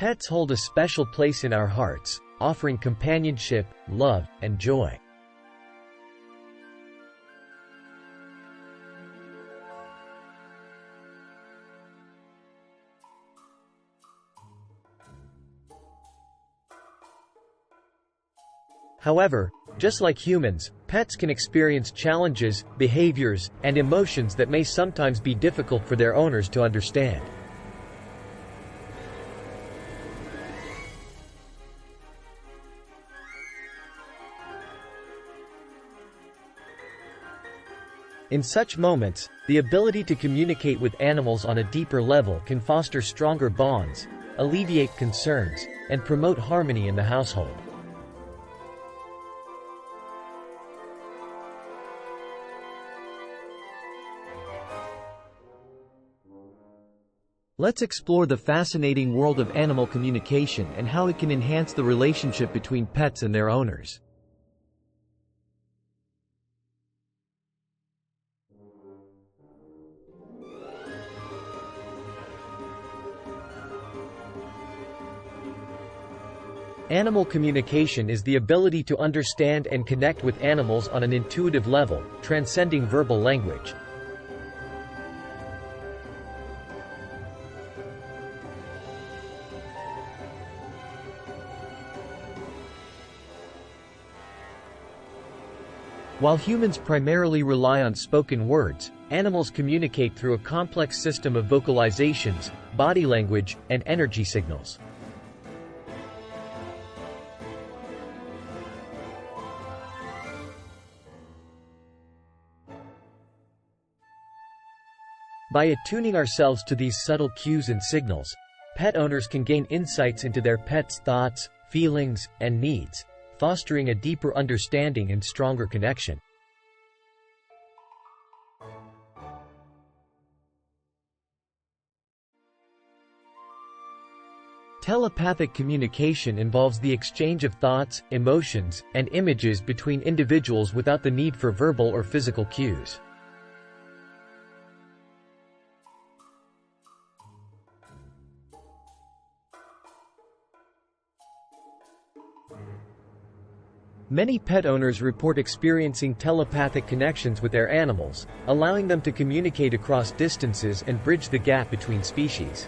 Pets hold a special place in our hearts, offering companionship, love, and joy. However, just like humans, pets can experience challenges, behaviors, and emotions that may sometimes be difficult for their owners to understand. In such moments, the ability to communicate with animals on a deeper level can foster stronger bonds, alleviate concerns, and promote harmony in the household. Let's explore the fascinating world of animal communication and how it can enhance the relationship between pets and their owners. Animal communication is the ability to understand and connect with animals on an intuitive level, transcending verbal language. While humans primarily rely on spoken words, animals communicate through a complex system of vocalizations, body language, and energy signals. By attuning ourselves to these subtle cues and signals, pet owners can gain insights into their pets' thoughts, feelings, and needs, fostering a deeper understanding and stronger connection. Telepathic communication involves the exchange of thoughts, emotions, and images between individuals without the need for verbal or physical cues. Many pet owners report experiencing telepathic connections with their animals, allowing them to communicate across distances and bridge the gap between species.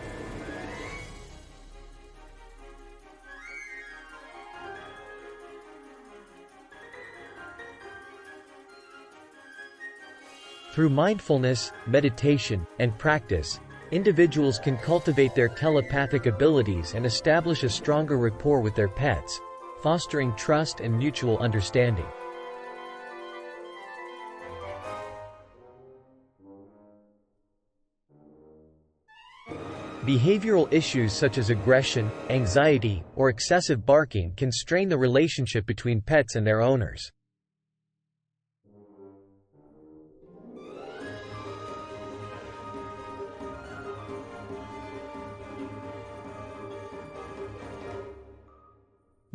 Through mindfulness, meditation, and practice, individuals can cultivate their telepathic abilities and establish a stronger rapport with their pets, fostering trust and mutual understanding. Behavioral issues such as aggression, anxiety, or excessive barking can strain the relationship between pets and their owners.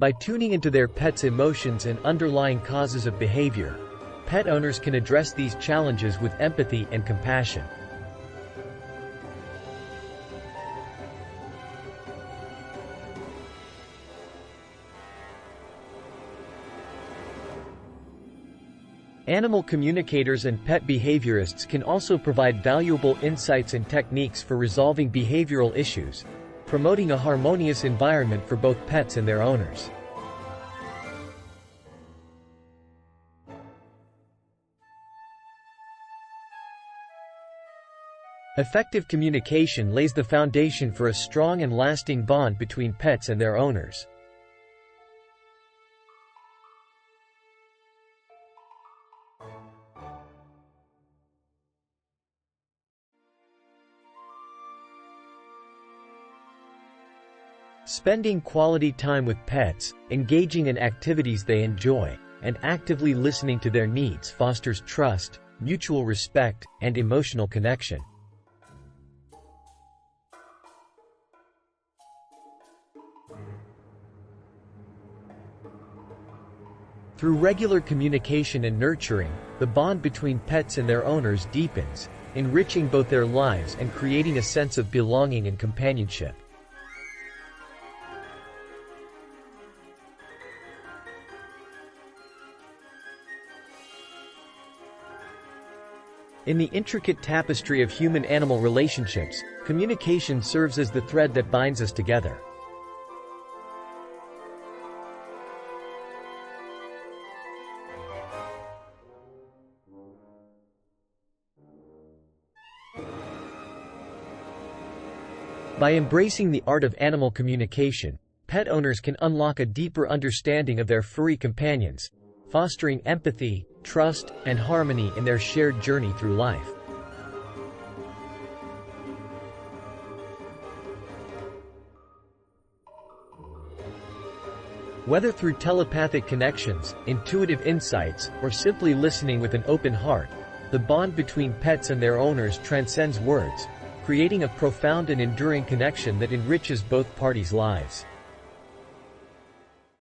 By tuning into their pets' emotions and underlying causes of behavior, pet owners can address these challenges with empathy and compassion. Animal communicators and pet behaviorists can also provide valuable insights and techniques for resolving behavioral issues, promoting a harmonious environment for both pets and their owners. Effective communication lays the foundation for a strong and lasting bond between pets and their owners. Spending quality time with pets, engaging in activities they enjoy, and actively listening to their needs fosters trust, mutual respect, and emotional connection. Through regular communication and nurturing, the bond between pets and their owners deepens, enriching both their lives and creating a sense of belonging and companionship. In the intricate tapestry of human-animal relationships, communication serves as the thread that binds us together. By embracing the art of animal communication, pet owners can unlock a deeper understanding of their furry companions, fostering empathy, trust, and harmony in their shared journey through life. Whether through telepathic connections, intuitive insights, or simply listening with an open heart, the bond between pets and their owners transcends words, creating a profound and enduring connection that enriches both parties' lives.